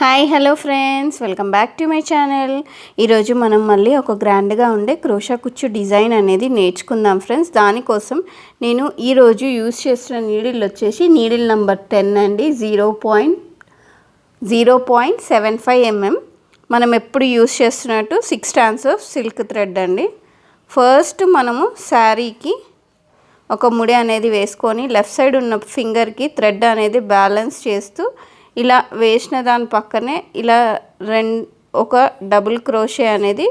Hi hello friends, welcome back to my channel. ఈరోజు మనం మళ్ళీ ఒక గ్రాండ్గా ఉండే క్రోషా కుచ్చు డిజైన్ అనేది నేర్చుకుందాం ఫ్రెండ్స్. దానికోసం నేను ఈరోజు యూస్ చేస్తున్న నీడిల్ వచ్చేసి నీడిల్ నెంబర్ 10 అండి. 0.75 mm. మనం ఎప్పుడు యూస్ చేస్తున్నట్టు 6 strands ఆఫ్ సిల్క్ థ్రెడ్ అండి. ఫస్ట్ మనము శారీకి ఒక ముడి అనేది వేసుకొని లెఫ్ట్ సైడ్ ఉన్న ఫింగర్కి థ్రెడ్ అనేది బ్యాలెన్స్ చేస్తూ ఇలా వేసిన దాని పక్కనే ఇలా ఒక డబుల్ క్రోషే అనేది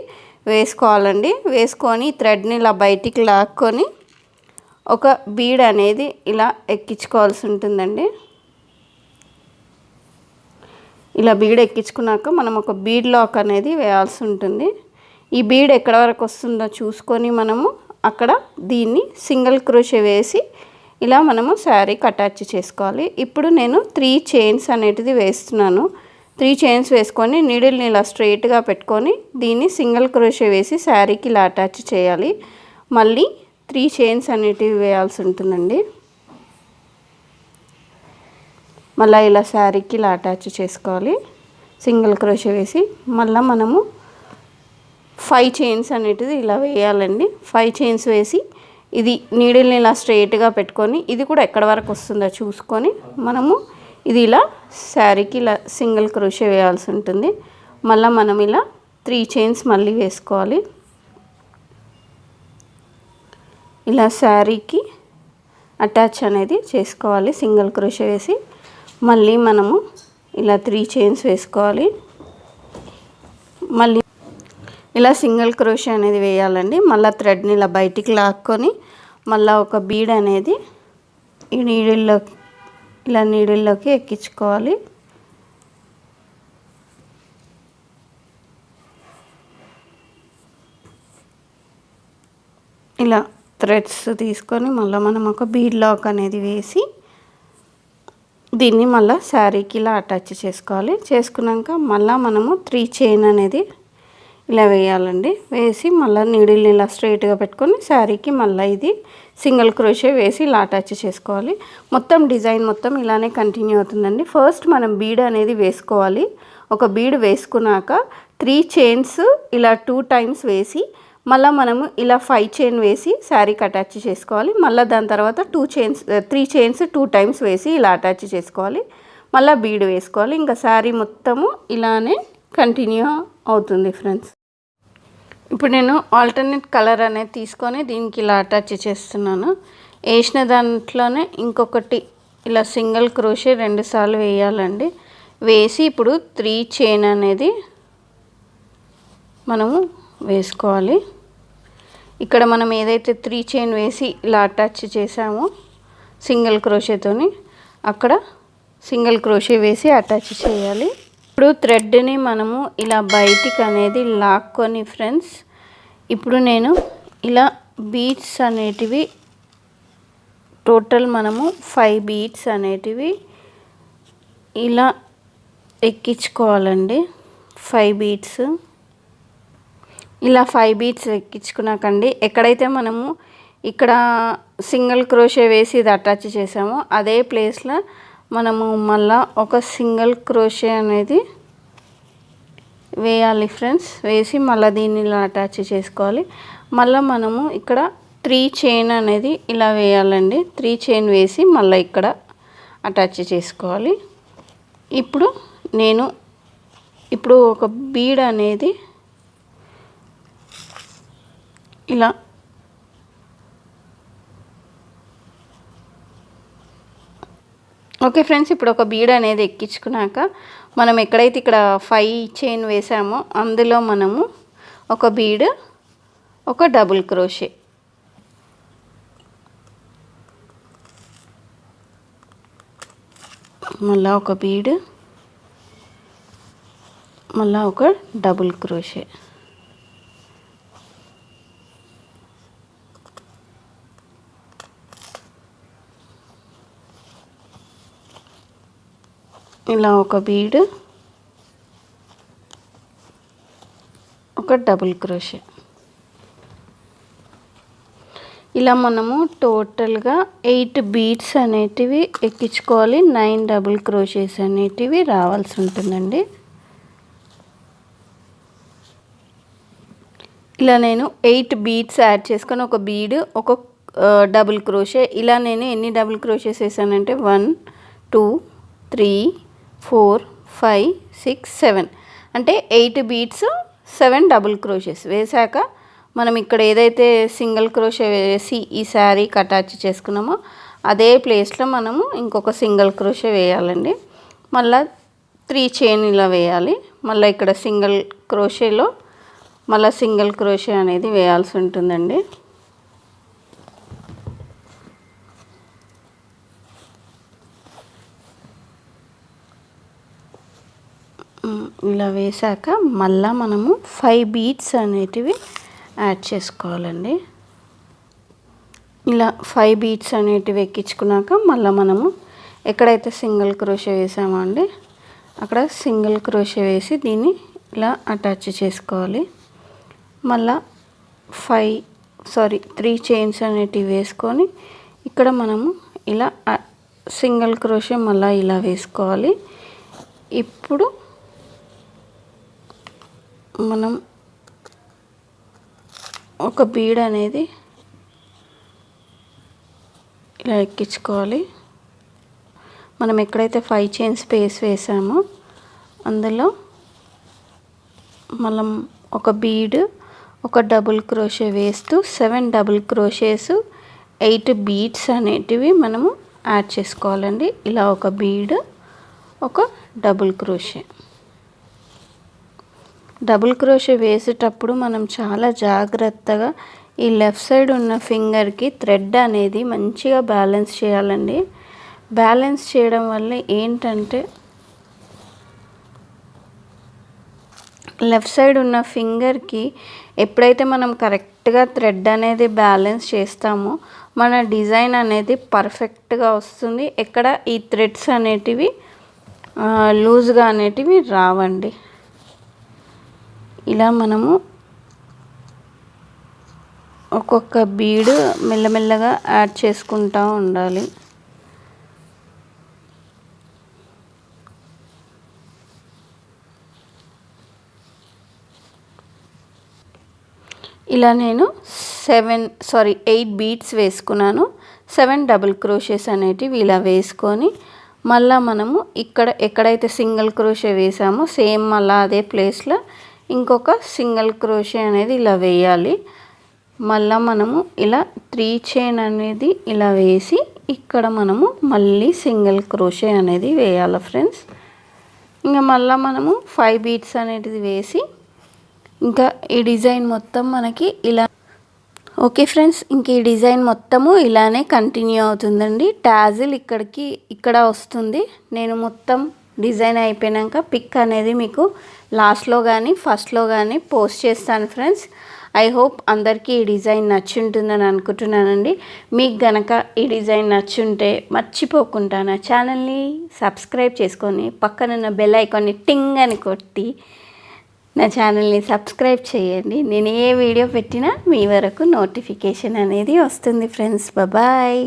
వేసుకోవాలండి. వేసుకొని థ్రెడ్ని ఇలా బయటికి లాక్కొని ఒక బీడ్ అనేది ఇలా ఎక్కించుకోవాల్సి ఉంటుందండి. ఇలా బీడ్ ఎక్కించుకున్నాక మనం ఒక బీడ్ లాక్ అనేది వేయాల్సి ఉంటుంది. ఈ బీడ్ ఎక్కడ వరకు వస్తుందో చూసుకొని మనము అక్కడ దీన్ని సింగిల్ క్రోషే వేసి ఇలా మనము శారీకి అటాచ్ చేసుకోవాలి. ఇప్పుడు నేను 3 చైన్స్ అనేటిది వేస్తున్నాను. 3 చైన్స్ వేసుకొని నీడిల్ని ఇలా స్ట్రైట్గా పెట్టుకొని దీన్ని సింగిల్ క్రోషే వేసి శారీకి ఇలా అటాచ్ చేయాలి. మళ్ళీ 3 చైన్స్ అనేటివి వేయాల్సి ఉంటుందండి. మళ్ళీ ఇలా శారీకి ఇలా అటాచ్ చేసుకోవాలి సింగిల్ క్రోషే వేసి. మళ్ళీ మనము 5 చైన్స్ అనేటిది ఇలా వేయాలండి. 5 చైన్స్ వేసి ఇది నీడిల్ని ఇలా స్ట్రైట్గా పెట్టుకొని ఇది కూడా ఎక్కడ వరకు వస్తుందో చూసుకొని మనము ఇది ఇలా శారీకి ఇలా సింగిల్ క్రోషే వేయాల్సి ఉంటుంది. మళ్ళీ మనం ఇలా 3 చైన్స్ మళ్ళీ వేసుకోవాలి. ఇలా శారీకి అటాచ్ అనేది చేసుకోవాలి సింగిల్ క్రోషే వేసి. మళ్ళీ మనము ఇలా 3 చైన్స్ వేసుకోవాలి. మళ్ళీ ఇలా సింగిల్ క్రోషే అనేది వేయాలండి. మళ్ళీ థ్రెడ్ని ఇలా బయటికి లాక్కొని మళ్ళీ ఒక బీడ్ అనేది ఈ నీడిల్లోకి ఎక్కించుకోవాలి. ఇలా థ్రెడ్స్ తీసుకొని మళ్ళీ మనం ఒక బీడ్ లాక్ అనేది వేసి దీన్ని మళ్ళీ శారీకి ఇలా అటాచ్ చేసుకోవాలి. చేసుకున్నాక మళ్ళీ మనము 3 చైన్ అనేది ఇలా వేయాలండి. వేసి మళ్ళీ నీడిల్ని ఇలా స్ట్రైట్గా పెట్టుకొని శారీకి మళ్ళీ ఇది సింగిల్ క్రోషే వేసి ఇలా అటాచ్ చేసుకోవాలి. మొత్తం డిజైన్ మొత్తం ఇలానే కంటిన్యూ అవుతుందండి. ఫస్ట్ మనం బీడ్ అనేది వేసుకోవాలి. ఒక బీడ్ వేసుకున్నాక 3 చైన్స్ ఇలా 2 టైమ్స్ వేసి మళ్ళీ మనము ఇలా 5 చైన్ వేసి శారీకి అటాచ్ చేసుకోవాలి. మళ్ళీ దాని తర్వాత 3 చైన్స్ 2 టైమ్స్ వేసి ఇలా అటాచ్ చేసుకోవాలి. మళ్ళీ బీడ్ వేసుకోవాలి. ఇంకా శారీ మొత్తము ఇలానే కంటిన్యూ అవుతుంది ఫ్రెండ్స్. ఇప్పుడు నేను ఆల్టర్నేట్ కలర్ అనేది తీసుకొని దీనికి ఇలా అటాచ్ చేస్తున్నాను. వేసిన దాంట్లోనే ఇంకొకటి ఇలా సింగిల్ క్రోషే 2 సార్లు వేయాలండి. వేసి ఇప్పుడు 3 చైన్ అనేది మనము వేసుకోవాలి. ఇక్కడ మనం ఏదైతే 3 చైన్ వేసి ఇలా అటాచ్ చేసామో సింగిల్ క్రోషేతోని అక్కడ సింగిల్ క్రోషే వేసి అటాచ్ చేయాలి. ఇప్పుడు థ్రెడ్ని మనము ఇలా బయటికి అనేది లాక్కొని ఫ్రెండ్స్ ఇప్పుడు నేను ఇలా బీడ్స్ అనేటివి టోటల్ మనము 5 బీడ్స్ అనేటివి ఇలా ఎక్కించుకోవాలండి. 5 బీడ్స్ ఇలా 5 బీడ్స్ ఎక్కించుకున్నాకండి ఎక్కడైతే మనము ఇక్కడ సింగిల్ క్రోషే వేసి ఇది అటాచ్ చేసామో అదే ప్లేస్లో మనము మళ్ళీ ఒక సింగిల్ క్రోషే అనేది వేయాలి ఫ్రెండ్స్. వేసి మళ్ళీ దీన్ని ఇలా అటాచ్ చేసుకోవాలి. మళ్ళీ మనము ఇక్కడ 3 చైన్ అనేది ఇలా వేయాలండి. 3 చైన్ వేసి మళ్ళీ ఇక్కడ అటాచ్ చేసుకోవాలి. ఇప్పుడు నేను ఒక బీడ్ అనేది ఇలా ఓకే ఫ్రెండ్స్, ఇప్పుడు ఒక బీడ్ అనేది ఎక్కించుకున్నాక మనం ఎక్కడైతే ఇక్కడ 5 చైన్ వేసామో అందులో మనము ఒక బీడ్ ఒక డబుల్ క్రోషే మళ్ళీ ఒక బీడ్ మళ్ళీ ఒక డబుల్ క్రోషే ఇలా ఒక బీడ్ ఒక డబుల్ క్రోషే ఇలా మనము టోటల్గా 8 బీడ్స్ అనేటివి ఎక్కించుకోవాలి. 9 డబుల్ క్రోషేస్ అనేటివి రావాల్సి ఉంటుందండి. ఇలా నేను 8 బీడ్స్ యాడ్ చేసుకొని ఒక బీడ్ ఒక డబుల్ క్రోషే, ఇలా నేను ఎన్ని డబుల్ క్రోషేస్ వేసానంటే 1 2 3 4 5 6 7 అంటే 8 బీడ్స్ 7 డబుల్ క్రోషేస్ వేసాక మనం ఇక్కడ ఏదైతే సింగిల్ క్రోషే వేసి ఈ శారీకి అటాచ్ చేసుకున్నామో అదే ప్లేస్లో మనము ఇంకొక సింగిల్ క్రోషే వేయాలండి. మళ్ళీ 3 చైన్ ఇలా వేయాలి. మళ్ళీ ఇక్కడ సింగిల్ క్రోషేలో మళ్ళీ సింగిల్ క్రోషే అనేది వేయాల్సి ఉంటుందండి. ఇలా వేసాక మళ్ళీ మనము 5 బీడ్స్ అనేటివి యాడ్ చేసుకోవాలండి. ఇలా 5 బీడ్స్ అనేటివి ఎక్కించుకున్నాక మళ్ళీ మనము ఎక్కడైతే సింగిల్ క్రోషే వేసామో అండి అక్కడ సింగిల్ క్రోషే వేసి దీన్ని ఇలా అటాచ్ చేసుకోవాలి. మళ్ళా 3 చైన్స్ అనేటివి వేసుకొని ఇక్కడ మనము ఇలా సింగిల్ క్రోషే మళ్ళీ ఇలా వేసుకోవాలి. ఇప్పుడు మనం ఒక బీడ్ అనేది ఇలా ఎక్కించుకోవాలి. మనం ఎక్కడైతే 5 చైన్ స్పేస్ వేసామో అందులో మనం ఒక బీడ్ ఒక డబుల్ క్రోషే వేస్తూ 7 డబుల్ క్రోషేస్ 8 బీడ్స్ అనేటివి మనము యాడ్ చేసుకోవాలండి. ఇలా ఒక బీడ్ ఒక డబుల్ క్రోషే. డబుల్ క్రోషే వేసేటప్పుడు మనం చాలా జాగ్రత్తగా ఈ లెఫ్ట్ సైడ్ ఉన్న ఫింగర్కి థ్రెడ్ అనేది మంచిగా బ్యాలెన్స్ చేయాలండి. బ్యాలెన్స్ చేయడం వల్ల ఏంటంటే లెఫ్ట్ సైడ్ ఉన్న ఫింగర్కి ఎప్పుడైతే మనం కరెక్ట్గా థ్రెడ్ అనేది బ్యాలెన్స్ చేస్తామో మన డిజైన్ అనేది పర్ఫెక్ట్గా వస్తుంది. ఎక్కడ ఈ థ్రెడ్స్ అనేటివి లూజ్గా అనేటివి రావండి. ఇలా మనము ఒక్కొక్క బీడ్ మెల్లమెల్లగా యాడ్ చేసుకుంటూ ఉండాలి. ఇలా నేను 8 బీడ్స్ వేసుకున్నాను. 7 డబుల్ క్రోషేస్ అనేటివి ఇలా వేసుకొని మళ్ళీ మనము ఎక్కడైతే సింగిల్ క్రోషే వేసామో సేమ్ మళ్ళీ అదే ప్లేస్లో ఇంకొక సింగిల్ క్రోషే అనేది ఇలా వేయాలి. మళ్ళీ మనము ఇలా 3 చైన్ అనేది ఇలా వేసి ఇక్కడ మనము మళ్ళీ సింగిల్ క్రోషే అనేది వేయాలి ఫ్రెండ్స్. ఇంకా మళ్ళీ మనము 5 బీడ్స్ అనేది వేసి ఇంకా ఈ డిజైన్ మొత్తం మనకి ఇలా ఓకే ఫ్రెండ్స్. ఇంక ఈ డిజైన్ మొత్తము ఇలానే కంటిన్యూ అవుతుందండి. టాజిల్ ఇక్కడ వస్తుంది. నేను మొత్తం డిజైన్ అయిపోయాక పిక్ అనేది మీకు లాస్ట్లో కానీ ఫస్ట్లో కానీ పోస్ట్ చేస్తాను ఫ్రెండ్స్. ఐ హోప్ అందరికీ ఈ డిజైన్ నచ్చుంటుందని అనుకుంటున్నానండి. మీకు గనక ఈ డిజైన్ నచ్చుంటే మర్చిపోకుండా నా ఛానల్ని సబ్స్క్రైబ్ చేసుకొని పక్కనున్న బెల్ ఐకాన్ని టింగ్ అని కొట్టి నా ఛానల్ని సబ్స్క్రైబ్ చేయండి. నేను ఏ వీడియో పెట్టినా మీ వరకు నోటిఫికేషన్ అనేది వస్తుంది ఫ్రెండ్స్. బాయ్.